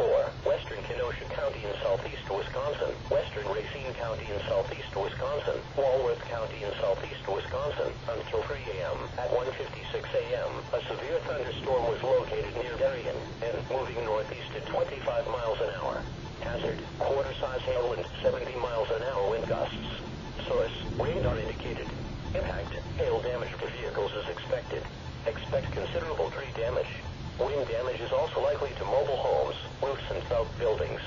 4, western Kenosha County in southeast Wisconsin, western Racine County in southeast Wisconsin, Walworth County in southeast Wisconsin, until 3 a.m. At 1:56 a.m., a severe thunderstorm was located near Darien and moving northeast at 25 miles an hour. Hazard, quarter-size hail and 70 miles an hour wind gusts. Source, radar indicated. Impact, hail damage to vehicles is expected. Expect considerable tree damage. Wind damage is also likely to mobile homes, roofs, and buildings.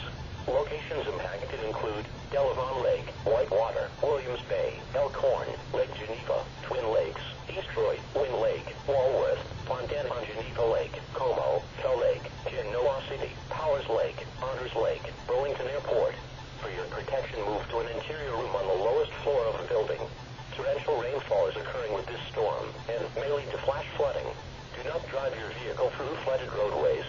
Locations impacted include Delavon Lake, Whitewater, Williams Bay, Elkhorn, Lake Geneva, Twin Lakes, East Troy, Wind Lake, Walworth, Fontana on Geneva Lake, Como, Fell Lake, Genoa City, Powers Lake, Honors Lake, Burlington Airport. For your protection, move to an interior room on the lowest floor of the building. Torrential rainfall is occurring with this storm and may lead to flash flooding. Do not drive your vehicle through flooded roadways.